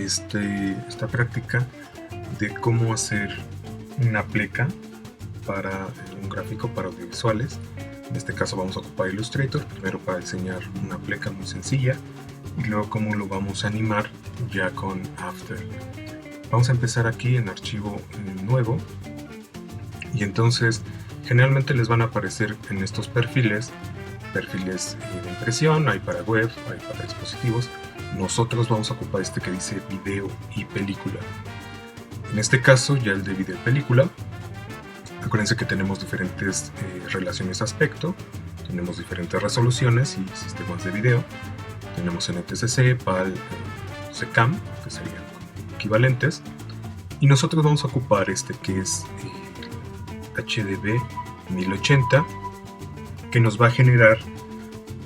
esta práctica de cómo hacer una pleca para un gráfico para audiovisuales. En este caso vamos a ocupar Illustrator, primero para diseñar una pleca muy sencilla y luego cómo lo vamos a animar ya con After. Vamos a empezar aquí en archivo nuevo y entonces generalmente les van a aparecer en estos perfiles de impresión, hay para web, hay para dispositivos. Nosotros vamos a ocupar este que dice video y película. En este caso ya el de video y película. Acuérdense que tenemos diferentes relaciones aspecto, tenemos diferentes resoluciones y sistemas de video. Tenemos NTSC, PAL, SECAM, que serían equivalentes. Y nosotros vamos a ocupar este que es HDB 1080, que nos va a generar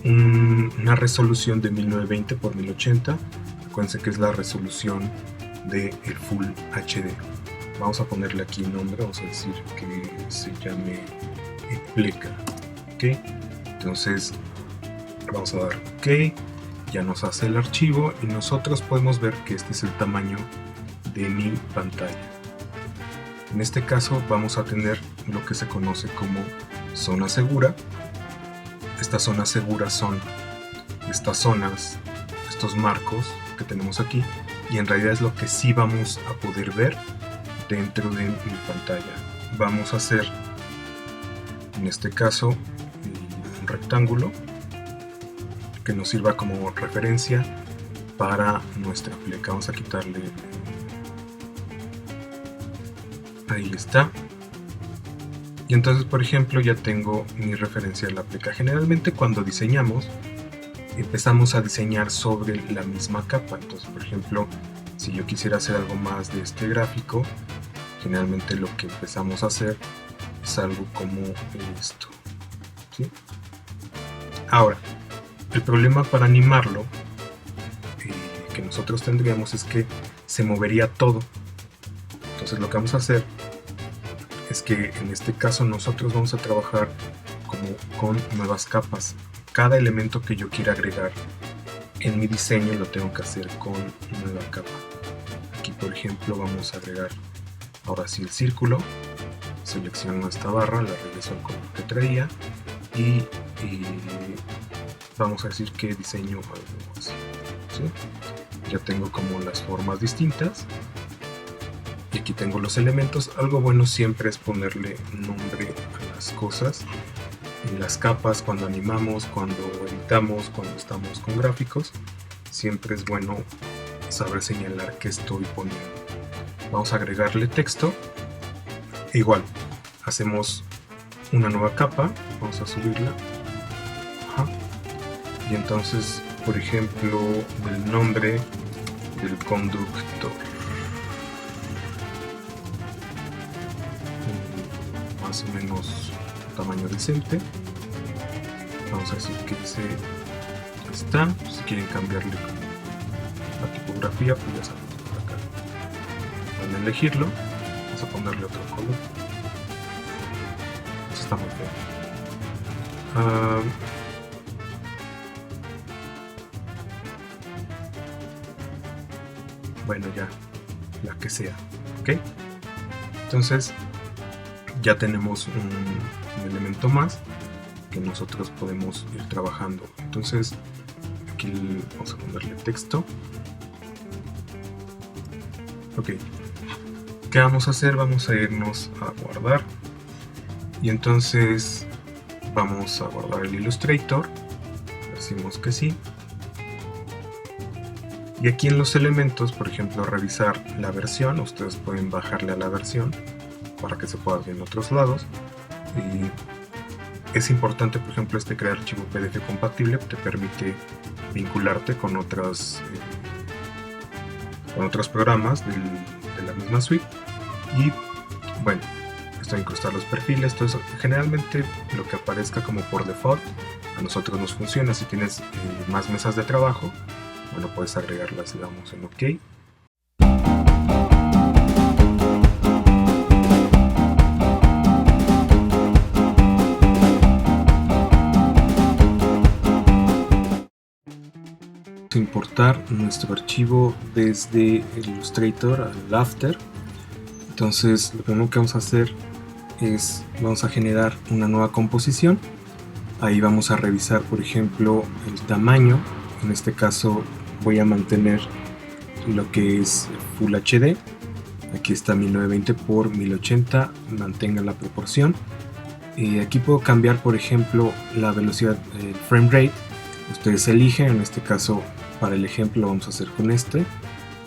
una resolución de 1920 x 1080. Acuérdense que es la resolución del Full HD. Vamos a ponerle aquí nombre, vamos a decir que se llame pleca. ¿Okay? Entonces vamos a dar OK, ya nos hace el archivo y nosotros podemos ver que este es el tamaño de mi pantalla. En este caso vamos a tener lo que se conoce como zona segura. Estas zonas seguras son estas zonas, estos marcos que tenemos aquí, y en realidad es lo que sí vamos a poder ver dentro de mi pantalla. Vamos a hacer en este caso un rectángulo que nos sirva como referencia para nuestra pleca. Vamos a quitarle, ahí está. Y entonces, por ejemplo, ya tengo mi referencia de la pleca. Generalmente cuando diseñamos empezamos a diseñar sobre la misma capa. Entonces, por ejemplo, si yo quisiera hacer algo más de este gráfico, generalmente lo que empezamos a hacer es algo como esto, ¿sí? Ahora, el problema para animarlo que nosotros tendríamos es que se movería todo. Entonces lo que vamos a hacer es que en este caso nosotros vamos a trabajar como con nuevas capas. Cada elemento que yo quiera agregar en mi diseño lo tengo que hacer con nueva capa. Aquí, por ejemplo, vamos a agregar ahora sí el círculo. Selecciono esta barra, la regreso al color que traía y vamos a decir que diseño algo así, ¿sí? Ya tengo como las formas distintas y aquí tengo los elementos. Algo bueno siempre es ponerle nombre a las cosas. En las capas, cuando animamos, cuando editamos, cuando estamos con gráficos, siempre es bueno saber señalar qué estoy poniendo. Vamos a agregarle texto. Igual, hacemos una nueva capa, vamos a subirla. Ajá. Y entonces, por ejemplo, el nombre del conductor. Más o menos tamaño decente. Vamos a decir que ese está. Si quieren cambiarle la tipografía, pues ya saben, por acá van a elegirlo. Vamos a ponerle otro color. Eso está muy feo. Bueno, ya la que sea, ¿ok? Entonces ya tenemos un elemento más que nosotros podemos ir trabajando. Entonces aquí vamos a ponerle texto. Ok, ¿qué vamos a hacer? Vamos a irnos a guardar y entonces vamos a guardar el Illustrator. Decimos que sí. Y aquí en los elementos, por ejemplo, revisar la versión. Ustedes pueden bajarle a la versión para que se pueda ver en otros lados. Y es importante, por ejemplo, crear archivo PDF compatible, te permite vincularte con otros programas de la misma suite. Y bueno, esto de incrustar los perfiles, todo eso, generalmente lo que aparezca como por default a nosotros nos funciona. Si tienes más mesas de trabajo, bueno, puedes agregarlas, le damos en OK. que importar nuestro archivo desde el Illustrator al After. Entonces lo primero que vamos a hacer es vamos a generar una nueva composición. Ahí vamos a revisar, por ejemplo, el tamaño. En este caso voy a mantener lo que es Full HD. Aquí está 1920 por 1080, mantenga la proporción. Aquí puedo cambiar, por ejemplo, la velocidad, el frame rate. Ustedes eligen, en este caso para el ejemplo lo vamos a hacer con este.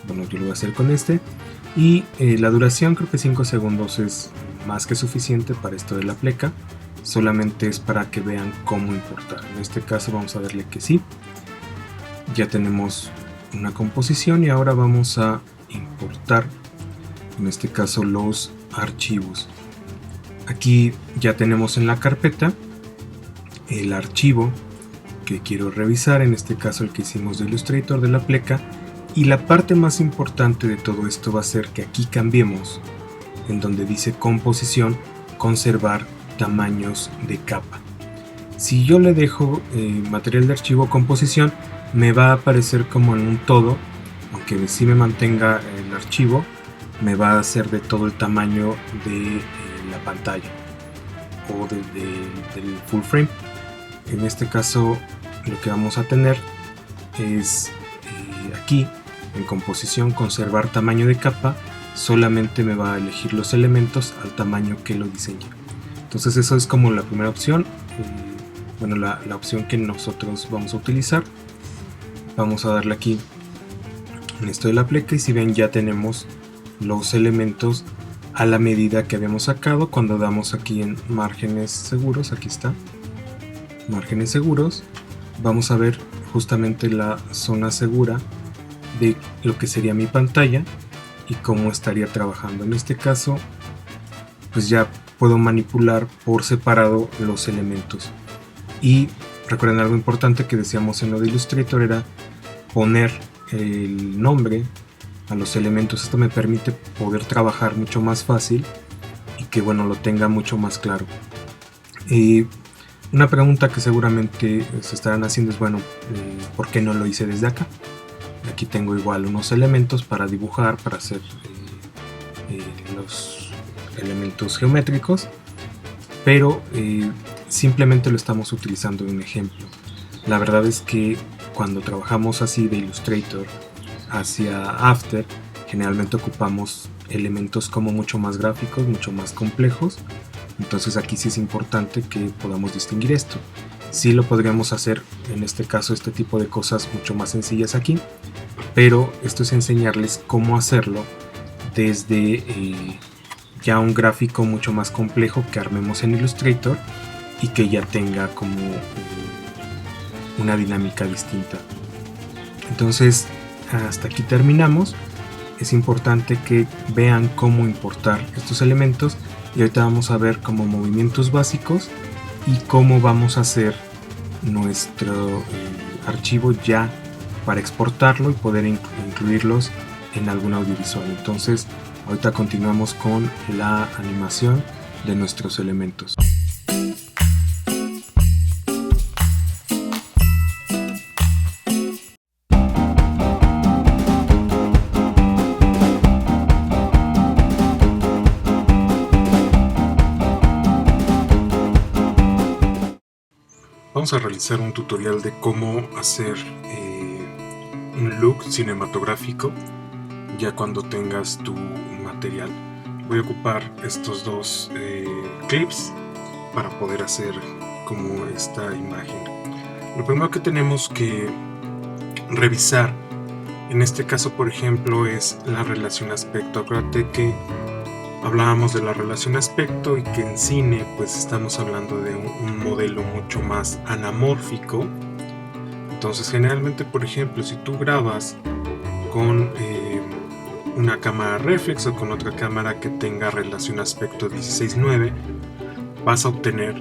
Bueno, yo lo voy a hacer con este. Y la duración, creo que 5 segundos es más que suficiente para esto de la pleca. Solamente es para que vean cómo importar. En este caso vamos a darle que sí. Ya tenemos una composición y ahora vamos a importar, en este caso, los archivos. Aquí ya tenemos en la carpeta el archivo que quiero revisar, en este caso el que hicimos de Illustrator de la pleca. Y la parte más importante de todo esto va a ser que aquí cambiemos en donde dice composición, conservar tamaños de capa. Si yo le dejo material de archivo composición, me va a aparecer como en un todo, aunque sí me mantenga el archivo, me va a hacer de todo el tamaño de la pantalla o del full frame. En este caso lo que vamos a tener es aquí en composición conservar tamaño de capa, solamente me va a elegir los elementos al tamaño que lo diseñé. Entonces eso es como la primera opción, bueno, la opción que nosotros vamos a utilizar. Vamos a darle aquí en esto de la pleca y si ven ya tenemos los elementos a la medida que habíamos sacado cuando damos aquí en márgenes seguros. Aquí está, márgenes seguros. Vamos a ver justamente la zona segura de lo que sería mi pantalla y cómo estaría trabajando. En este caso pues ya puedo manipular por separado los elementos. Y recuerden algo importante que decíamos en lo de Illustrator, era poner el nombre a los elementos. Esto me permite poder trabajar mucho más fácil y que bueno, lo tenga mucho más claro. Una pregunta que seguramente se estarán haciendo es, bueno, ¿por qué no lo hice desde acá? Aquí tengo igual unos elementos para dibujar, para hacer los elementos geométricos, pero simplemente lo estamos utilizando en un ejemplo. La verdad es que cuando trabajamos así de Illustrator hacia After, generalmente ocupamos elementos como mucho más gráficos, mucho más complejos. Entonces aquí sí es importante que podamos distinguir esto. Sí lo podríamos hacer, en este caso, este tipo de cosas mucho más sencillas aquí, pero esto es enseñarles cómo hacerlo desde ya un gráfico mucho más complejo que armemos en Illustrator y que ya tenga como una dinámica distinta. Entonces hasta aquí terminamos. Es importante que vean cómo importar estos elementos y ahorita vamos a ver como movimientos básicos y cómo vamos a hacer nuestro archivo ya para exportarlo y poder incluirlos en algún audiovisual. Entonces ahorita continuamos con la animación de nuestros elementos. Vamos a realizar un tutorial de cómo hacer un look cinematográfico ya cuando tengas tu material. Voy a ocupar estos dos clips para poder hacer como esta imagen. Lo primero que tenemos que revisar en este caso, por ejemplo, es la relación aspecto. Acuérdate que hablábamos de la relación aspecto y que en cine pues estamos hablando de un modelo mucho más anamórfico. Entonces generalmente, por ejemplo, si tú grabas con una cámara reflex o con otra cámara que tenga relación aspecto 16:9, vas a obtener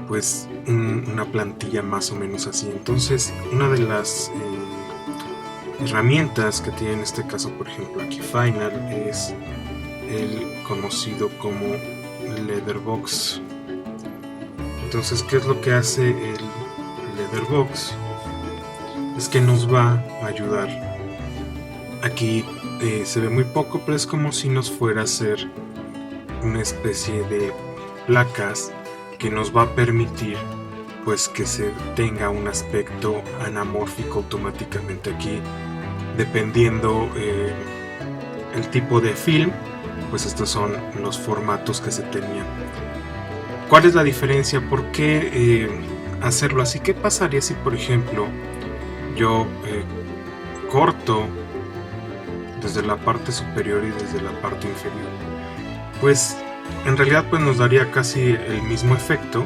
pues una plantilla más o menos así. Entonces una de las herramientas que tiene en este caso, por ejemplo aquí Final, es el conocido como Letterbox. Entonces, ¿qué es lo que hace el Letterbox? es que nos va a ayudar. Aquí se ve muy poco, pero es como si nos fuera a hacer una especie de placas que nos va a permitir pues que se tenga un aspecto anamórfico automáticamente aquí, dependiendo el tipo de film. Pues estos son los formatos que se tenían. ¿Cuál es la diferencia? ¿Por qué hacerlo así? ¿Qué pasaría si, por ejemplo, yo corto desde la parte superior y desde la parte inferior? Pues en realidad pues nos daría casi el mismo efecto,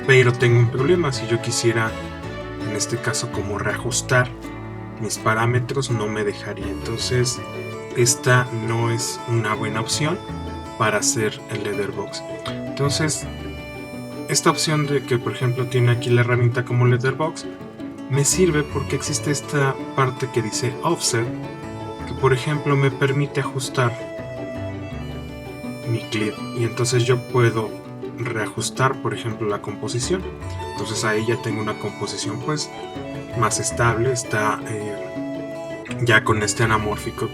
pero tengo un problema. Si yo quisiera, en este caso, como reajustar mis parámetros, no me dejaría. Entonces esta no es una buena opción para hacer el letterbox. Entonces esta opción de que, por ejemplo, tiene aquí la herramienta como letterbox, me sirve porque existe esta parte que dice offset, que por ejemplo me permite ajustar mi clip, y entonces yo puedo reajustar, por ejemplo, la composición. Entonces ahí ya tengo una composición pues más estable, está ya con este anamórfico.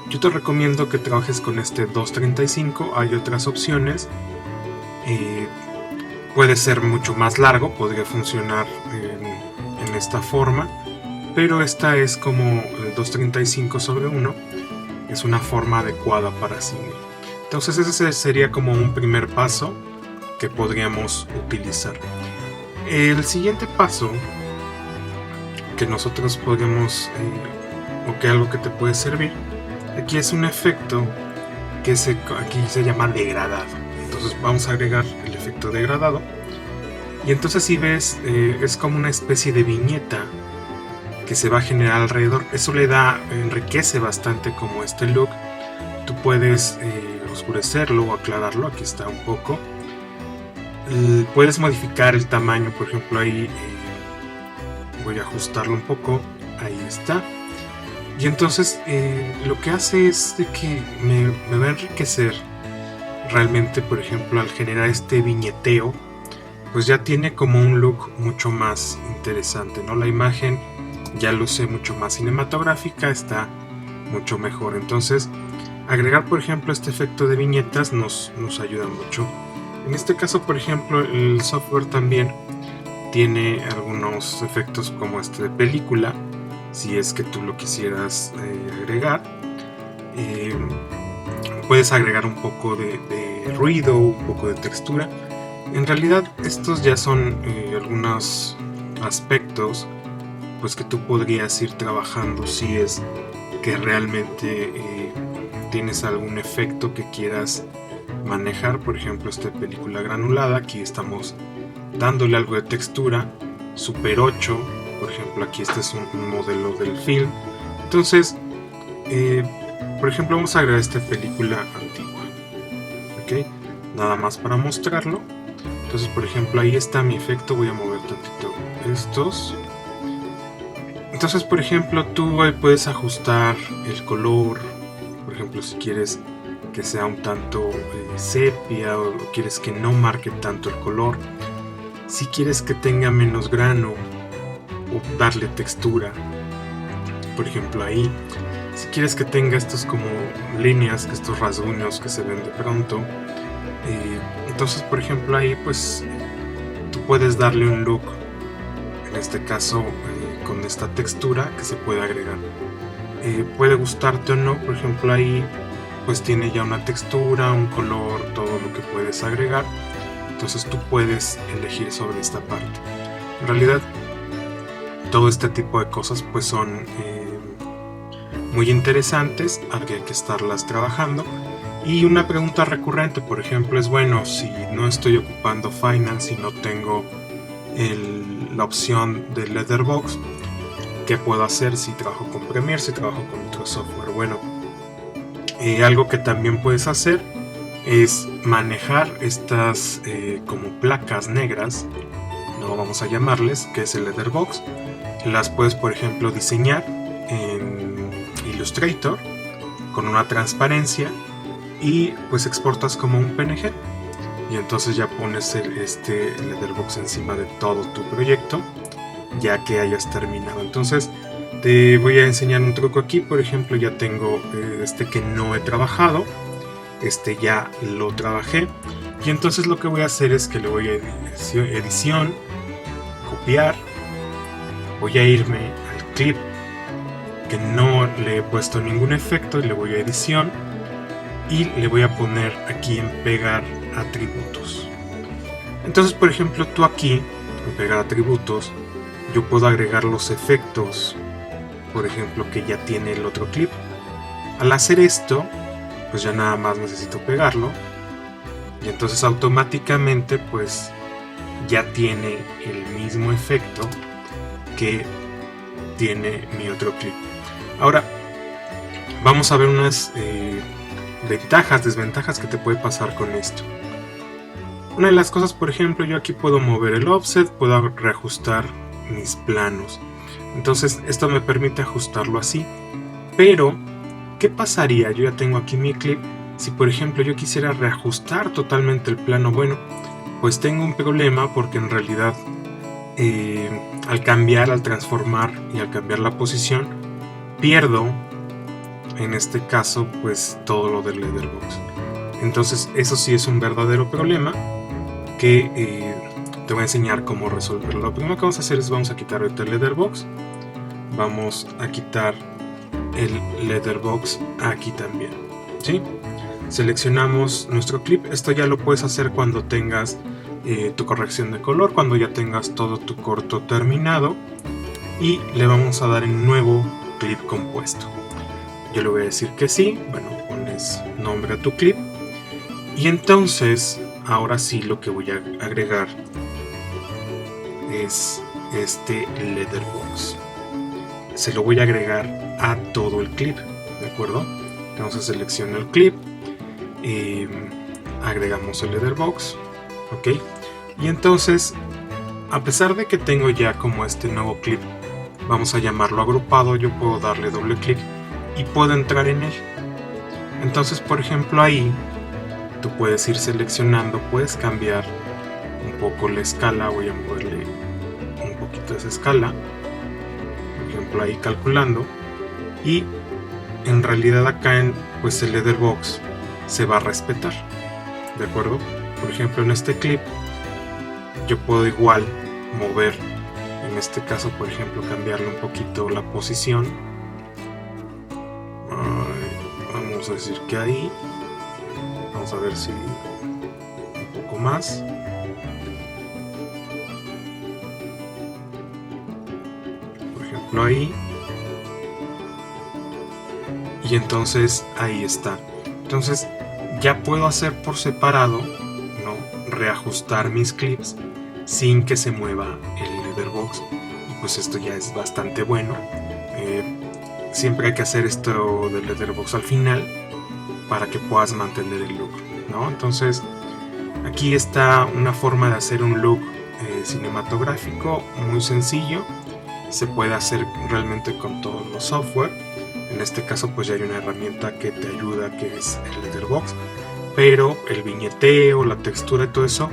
Yo te recomiendo que trabajes con este 2.35. Hay otras opciones, puede ser mucho más largo, podría funcionar en esta forma, pero esta es como el 2.35/1, es una forma adecuada para cine. Entonces ese sería como un primer paso que podríamos utilizar. El siguiente paso que nosotros podemos, o que algo que te puede servir, aquí es un efecto que aquí se llama degradado. Entonces vamos a agregar el efecto degradado, y entonces si ves, es como una especie de viñeta que se va a generar alrededor. Eso le enriquece bastante como este look. Tú puedes oscurecerlo o aclararlo, aquí está un poco. Puedes modificar el tamaño, por ejemplo ahí voy a ajustarlo un poco, ahí está. Y entonces lo que hace es de que me va a enriquecer realmente. Por ejemplo, al generar este viñeteo, pues ya tiene como un look mucho más interesante, ¿no? La imagen ya luce mucho más cinematográfica, está mucho mejor. Entonces agregar, por ejemplo, este efecto de viñetas nos ayuda mucho. En este caso, por ejemplo, el software también tiene algunos efectos como este de película, si es que tú lo quisieras agregar. Puedes agregar un poco de ruido, un poco de textura. En realidad estos ya son algunos aspectos pues que tú podrías ir trabajando si es que realmente tienes algún efecto que quieras manejar. Por ejemplo, esta película granulada, aquí estamos dándole algo de textura. Super 8, por ejemplo, aquí este es un modelo del film. Entonces por ejemplo, vamos a agregar esta película antigua, ¿ok? Nada más para mostrarlo. Entonces, por ejemplo, ahí está mi efecto. Voy a mover tantito estos. Entonces, por ejemplo, tú puedes ajustar el color. Por ejemplo, si quieres que sea un tanto sepia, o quieres que no marque tanto el color. Si quieres que tenga menos grano o darle textura, por ejemplo, ahí. Si quieres que tenga estos como líneas, estos rasguños que se ven de pronto, entonces, por ejemplo, ahí pues tú puedes darle un look, en este caso con esta textura que se puede agregar. Puede gustarte o no. Por ejemplo, ahí pues tiene ya una textura, un color, todo lo que puedes agregar. Entonces tú puedes elegir sobre esta parte. En realidad todo este tipo de cosas pues son muy interesantes, habría que estarlas trabajando. Y una pregunta recurrente, por ejemplo, es: bueno, si no estoy ocupando Finance y no tengo la opción de letterbox, ¿qué puedo hacer si trabajo con Premiere, si trabajo con otro software? Bueno, algo que también puedes hacer es manejar estas como placas negras, no vamos a llamarles, que es el letterbox. Las puedes, por ejemplo, diseñar en Illustrator con una transparencia y pues exportas como un PNG, y entonces ya pones este letterbox encima de todo tu proyecto ya que hayas terminado. Entonces te voy a enseñar un truco aquí. Por ejemplo, ya tengo este que no he trabajado, este ya lo trabajé, y entonces lo que voy a hacer es que le voy a edición, copiar, voy a irme al clip que no le he puesto ningún efecto y le voy a edición y le voy a poner aquí en pegar atributos. Entonces, por ejemplo, tú aquí en pegar atributos yo puedo agregar los efectos, por ejemplo, que ya tiene el otro clip. Al hacer esto, pues ya nada más necesito pegarlo y entonces automáticamente pues ya tiene el mismo efecto que tiene mi otro clip. Ahora vamos a ver unas ventajas, desventajas que te puede pasar con esto. Una de las cosas, por ejemplo, yo aquí puedo mover el offset, puedo reajustar mis planos. Entonces esto me permite ajustarlo así. Pero, ¿qué pasaría? Yo ya tengo aquí mi clip. Si por ejemplo yo quisiera reajustar totalmente el plano, bueno, pues tengo un problema porque en realidad al transformar y al cambiar la posición, pierdo en este caso pues todo lo del letterbox. Entonces eso sí es un verdadero problema que te voy a enseñar cómo resolverlo. Lo primero que vamos a hacer es vamos a quitar ahorita el letterbox, vamos a quitar el letterbox aquí también, ¿sí? Seleccionamos nuestro clip. Esto ya lo puedes hacer cuando tengas tu corrección de color, cuando ya tengas todo tu corto terminado, y le vamos a dar en nuevo clip compuesto. Yo le voy a decir que sí, bueno, pones nombre a tu clip y entonces ahora sí lo que voy a agregar es este letterbox. Se lo voy a agregar a todo el clip, ¿de acuerdo? Entonces selecciono el clip, agregamos el letterbox, ok, y entonces a pesar de que tengo ya como este nuevo clip, vamos a llamarlo agrupado, yo puedo darle doble clic y puedo entrar en él. Entonces, por ejemplo, ahí tú puedes ir seleccionando, puedes cambiar un poco la escala. Voy a moverle un poquito esa escala, por ejemplo ahí calculando, y en realidad acá pues el letterbox se va a respetar, ¿de acuerdo? Por ejemplo, en este clip yo puedo igual mover, en este caso por ejemplo cambiarle un poquito la posición. Vamos a decir que ahí, vamos a ver si un poco más, por ejemplo ahí, y entonces ahí está. Entonces ya puedo hacer por separado, ¿no? Reajustar mis clips sin que se mueva el letterbox, y pues esto ya es bastante bueno. Siempre hay que hacer esto del letterbox al final para que puedas mantener el look, ¿no? Entonces aquí está una forma de hacer un look cinematográfico muy sencillo. Se puede hacer realmente con todos los software. En este caso pues ya hay una herramienta que te ayuda, que es el letterbox, pero el viñeteo, la textura y todo eso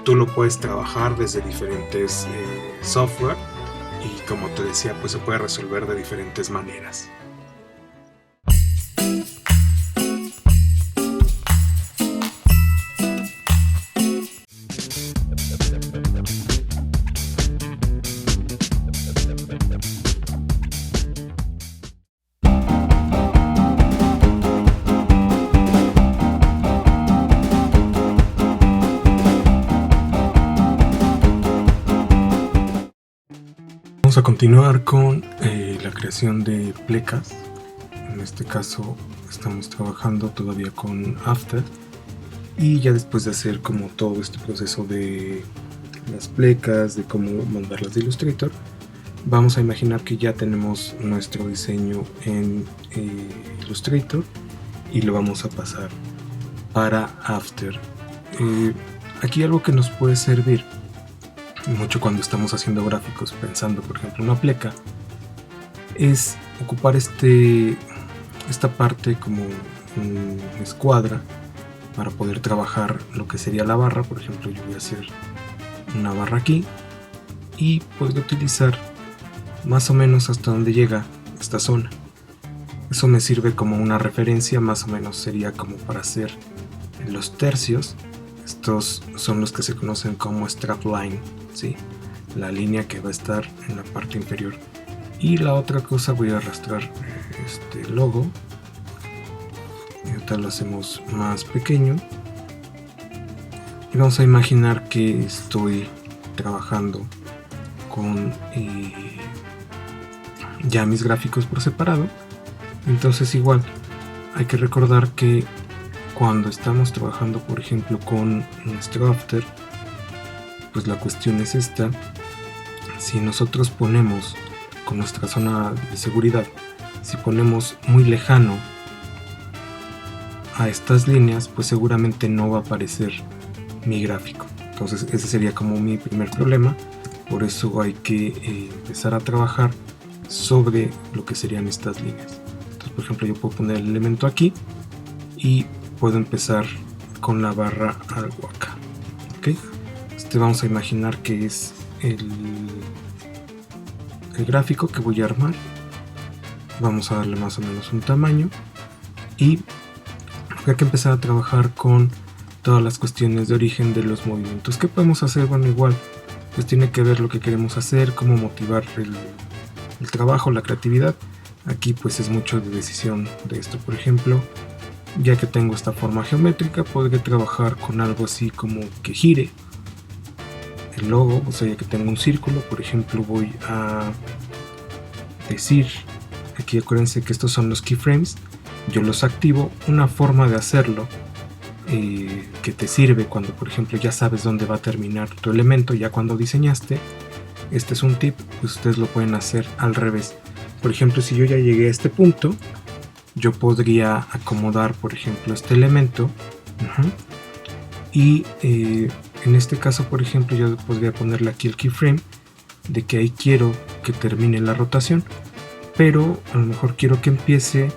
tú lo puedes trabajar desde diferentes software, y como te decía pues se puede resolver de diferentes maneras. Vamos a continuar con la creación de plecas. En este caso estamos trabajando todavía con After, y ya después de hacer como todo este proceso de las plecas, de cómo mandarlas de Illustrator, vamos a imaginar que ya tenemos nuestro diseño en Illustrator y lo vamos a pasar para After. Aquí algo que nos puede servir mucho cuando estamos haciendo gráficos, pensando por ejemplo en una pleca, es ocupar esta parte como una escuadra para poder trabajar lo que sería la barra. Por ejemplo, yo voy a hacer una barra aquí y podría utilizar más o menos hasta donde llega esta zona. Eso me sirve como una referencia, más o menos sería como para hacer los tercios. Estos son los que se conocen como strapline, ¿sí? La línea que va a estar en la parte inferior. Y la otra cosa, voy a arrastrar este logo. Y ahorita lo hacemos más pequeño. Y vamos a imaginar que estoy trabajando con ya mis gráficos por separado. Entonces igual hay que recordar que cuando estamos trabajando, por ejemplo, con nuestro After, pues la cuestión es esta: si nosotros ponemos con nuestra zona de seguridad, si ponemos muy lejano a estas líneas, pues seguramente no va a aparecer mi gráfico. Entonces ese sería como mi primer problema. Por eso hay que empezar a trabajar sobre lo que serían estas líneas. Entonces, por ejemplo, yo puedo poner el elemento aquí y puedo empezar con la barra algo acá. ¿Okay? Vamos a imaginar que es el gráfico que voy a armar. Vamos a darle más o menos un tamaño y hay que empezar a trabajar con todas las cuestiones de origen de los movimientos. ¿Qué podemos hacer? Bueno, igual pues tiene que ver lo que queremos hacer, cómo motivar el trabajo, la creatividad. Aquí pues es mucho de decisión de esto. Por ejemplo, ya que tengo esta forma geométrica, podré trabajar con algo así como que gire el logo. O sea, ya que tengo un círculo, por ejemplo, voy a decir, aquí acuérdense que estos son los keyframes, yo los activo. Una forma de hacerlo que te sirve cuando, por ejemplo, ya sabes dónde va a terminar tu elemento, ya cuando diseñaste, este es un tip, pues ustedes lo pueden hacer al revés. Por ejemplo, si yo ya llegué a este punto, yo podría acomodar, por ejemplo, este elemento, y en este caso, por ejemplo, yo podría ponerle aquí el keyframe de que ahí quiero que termine la rotación, pero a lo mejor quiero que empiece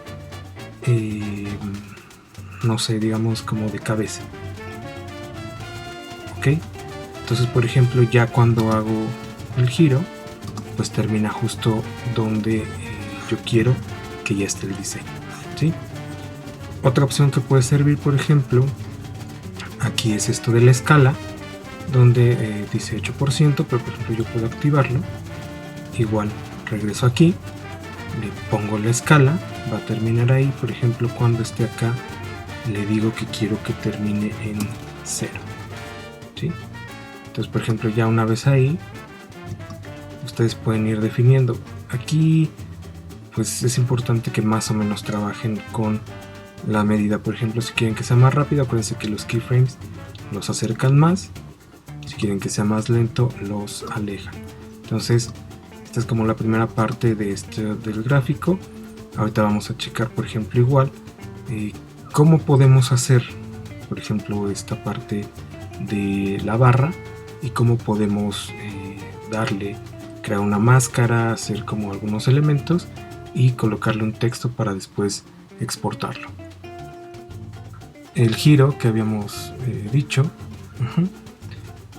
no sé, digamos como de cabeza. Ok, entonces, por ejemplo, ya cuando hago el giro, pues termina justo donde yo quiero que ya esté el diseño, ¿sí? Otra opción que puede servir, por ejemplo, aquí es esto de la escala, donde dice 8%, pero por ejemplo yo puedo activarlo. Igual regreso aquí, le pongo la escala, va a terminar ahí. Por ejemplo, cuando esté acá, le digo que quiero que termine en 0, ¿sí? Entonces, por ejemplo, ya una vez ahí, ustedes pueden ir definiendo. Aquí pues es importante que más o menos trabajen con la medida. Por ejemplo, si quieren que sea más rápido, acuérdense que los keyframes los acercan más. Si quieren que sea más lento, los alejan. Entonces, esta es como la primera parte de del gráfico. Ahorita vamos a checar, por ejemplo, igual cómo podemos hacer, por ejemplo, esta parte de la barra y cómo podemos crear una máscara, hacer como algunos elementos y colocarle un texto para después exportarlo. El giro que habíamos dicho,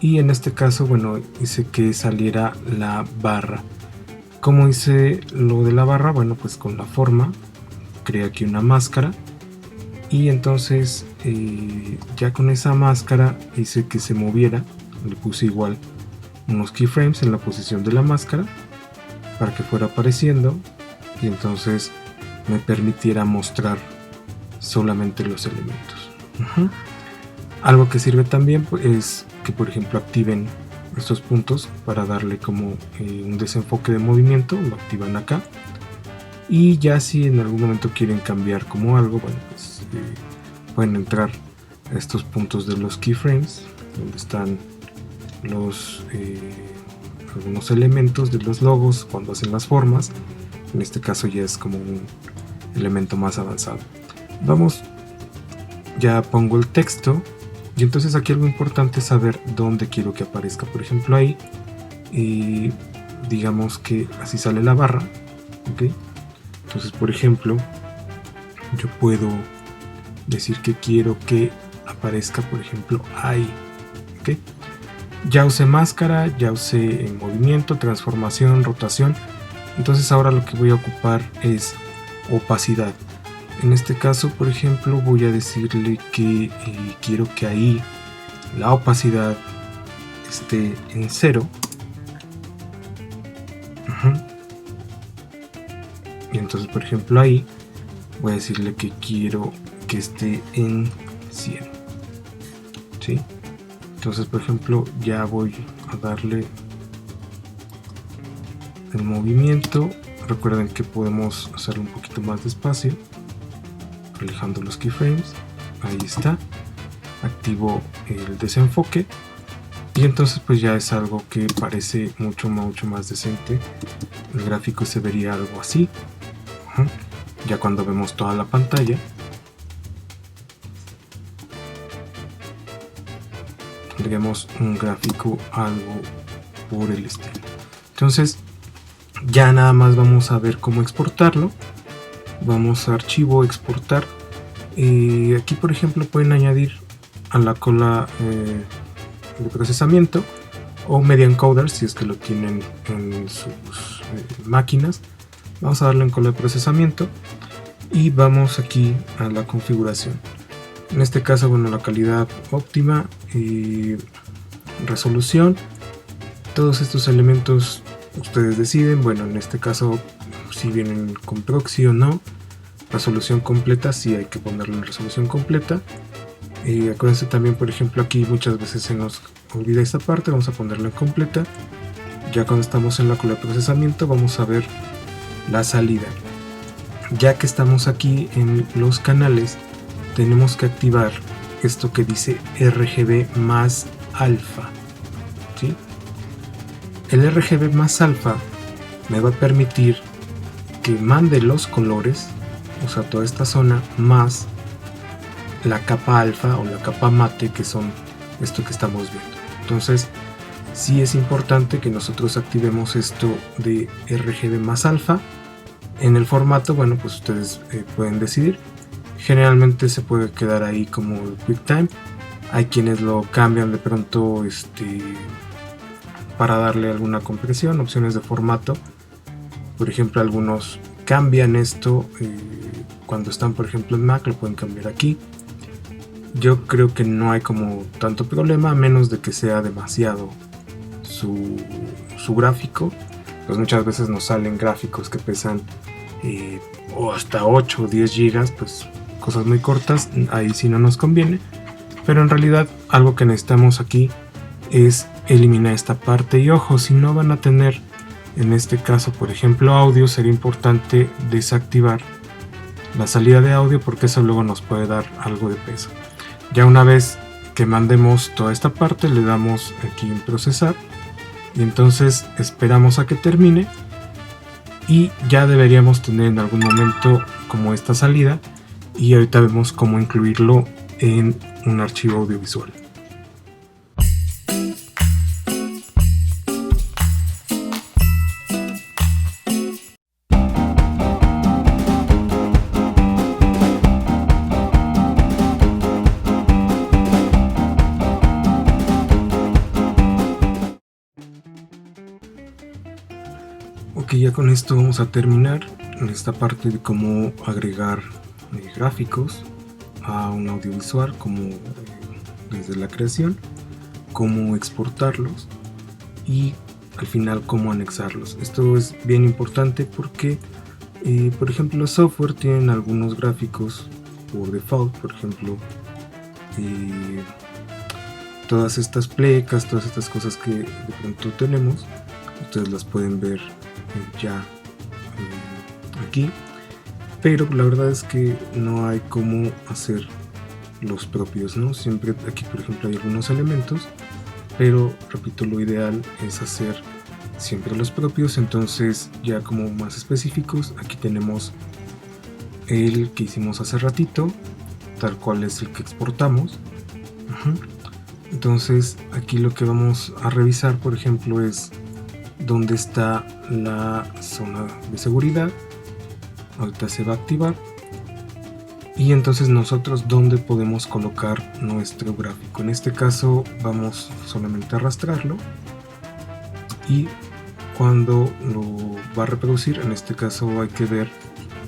y en este caso, bueno, hice que saliera la barra. ¿Cómo hice lo de la barra? Bueno, pues con la forma creé aquí una máscara y entonces ya con esa máscara hice que se moviera. Le puse igual unos keyframes en la posición de la máscara para que fuera apareciendo y entonces me permitiera mostrar solamente los elementos. Algo que sirve también pues, es que, por ejemplo, activen estos puntos para darle como un desenfoque de movimiento. Lo activan acá y ya si en algún momento quieren cambiar como algo, bueno, pues pueden entrar a estos puntos de los keyframes donde están los algunos elementos de los logos cuando hacen las formas. En este caso ya es como un elemento más avanzado. Vamos, ya pongo el texto y entonces aquí algo importante es saber dónde quiero que aparezca. Por ejemplo, ahí digamos que así sale la barra, ¿okay? Entonces, por ejemplo, yo puedo decir que quiero que aparezca, por ejemplo, ahí, ¿okay? Ya usé máscara, ya usé movimiento, transformación, rotación. Entonces ahora lo que voy a ocupar es opacidad. En este caso, por ejemplo, voy a decirle que quiero que ahí la opacidad esté en 0. Y entonces, por ejemplo, ahí voy a decirle que quiero que esté en 100. ¿Sí? Entonces, por ejemplo, ya voy a darle el movimiento. Recuerden que podemos hacerlo un poquito más despacio, alejando los keyframes. Ahí está. Activo el desenfoque. Y entonces pues ya es algo que parece mucho más decente. El gráfico se vería algo así. Ya cuando vemos toda la pantalla, tendríamos un gráfico algo por el estilo. Entonces ya nada más vamos a ver cómo exportarlo. Vamos a archivo, exportar. Aquí por ejemplo pueden añadir a la cola de procesamiento o media encoder si es que lo tienen en sus máquinas. Vamos a darle en cola de procesamiento y vamos aquí a la configuración. En este caso, bueno, la calidad óptima, resolución, todos estos elementos ustedes deciden. Bueno, en este caso si vienen con proxy o no. Resolución completa, sí hay que ponerlo en resolución completa. Acuérdense también, por ejemplo, aquí muchas veces se nos olvida esta parte, vamos a ponerla en completa. Ya cuando estamos en la cola de procesamiento vamos a ver la salida. Ya que estamos aquí en los canales, tenemos que activar esto que dice RGB más alfa. ¿Sí? El RGB más alfa me va a permitir que mande los colores, o sea, toda esta zona, más la capa alfa o la capa mate, que son esto que estamos viendo. Entonces sí es importante que nosotros activemos esto de RGB más alfa. En el formato, bueno, pues ustedes pueden decidir. Generalmente se puede quedar ahí como QuickTime. Hay quienes lo cambian de pronto para darle alguna compresión, opciones de formato. Por ejemplo, algunos cambian esto cuando están, por ejemplo, en Mac, lo pueden cambiar aquí. Yo creo que no hay como tanto problema, a menos de que sea demasiado su gráfico. Pues muchas veces nos salen gráficos que pesan o hasta 8 o 10 gigas, pues cosas muy cortas, ahí sí no nos conviene. Pero en realidad algo que necesitamos aquí es eliminar esta parte. Y ojo, si no van a tener, en este caso por ejemplo audio, sería importante desactivar la salida de audio, porque eso luego nos puede dar algo de peso. Ya una vez que mandemos toda esta parte, le damos aquí en procesar y entonces esperamos a que termine, y ya deberíamos tener en algún momento como esta salida, y ahorita vemos cómo incluirlo en un archivo audiovisual. Ok, ya con esto vamos a terminar en esta parte de cómo agregar gráficos a un audiovisual, como desde la creación, cómo exportarlos y al final cómo anexarlos. Esto es bien importante porque por ejemplo los software tienen algunos gráficos por default, por ejemplo todas estas plecas, todas estas cosas que de pronto tenemos, ustedes las pueden ver ya aquí, pero la verdad es que no hay cómo hacer los propios, ¿no? Siempre aquí por ejemplo hay algunos elementos, pero repito, lo ideal es hacer siempre los propios. Entonces ya como más específicos, aquí tenemos el que hicimos hace ratito, tal cual es el que exportamos. Entonces aquí lo que vamos a revisar, por ejemplo, es dónde está la zona de seguridad. Ahorita se va a activar Y entonces nosotros dónde podemos colocar nuestro gráfico. En este caso vamos solamente a arrastrarlo y cuando lo va a reproducir, en este caso hay que ver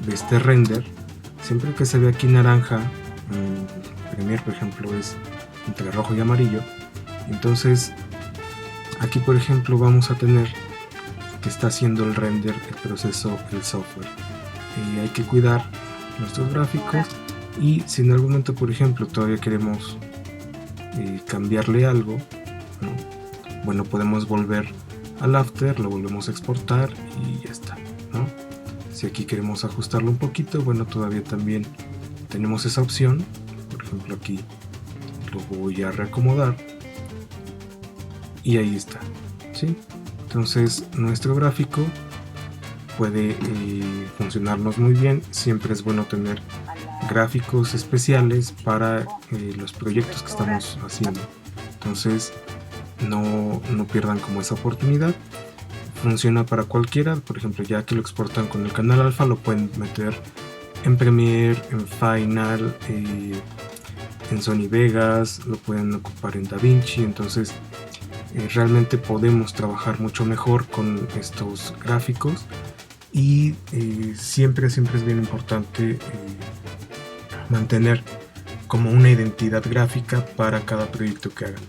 de este render, siempre que se ve aquí naranja, Premiere por ejemplo es entre rojo y amarillo, entonces aquí por ejemplo vamos a tener que está haciendo el render, el proceso, el software. Y hay que cuidar nuestros gráficos, y si en algún momento por ejemplo todavía queremos cambiarle algo, ¿no? Bueno, podemos volver al After, lo volvemos a exportar y ya está, ¿no? Si aquí queremos ajustarlo un poquito, bueno, todavía también tenemos esa opción. Por ejemplo aquí lo voy a reacomodar y ahí está, ¿sí? Entonces nuestro gráfico puede funcionarnos muy bien. Siempre es bueno tener gráficos especiales para los proyectos que estamos haciendo, entonces no pierdan como esa oportunidad. Funciona para cualquiera, por ejemplo ya que lo exportan con el canal alfa lo pueden meter en Premiere, en Final, en Sony Vegas, lo pueden ocupar en DaVinci. Entonces realmente podemos trabajar mucho mejor con estos gráficos, y siempre es bien importante mantener como una identidad gráfica para cada proyecto que hagan.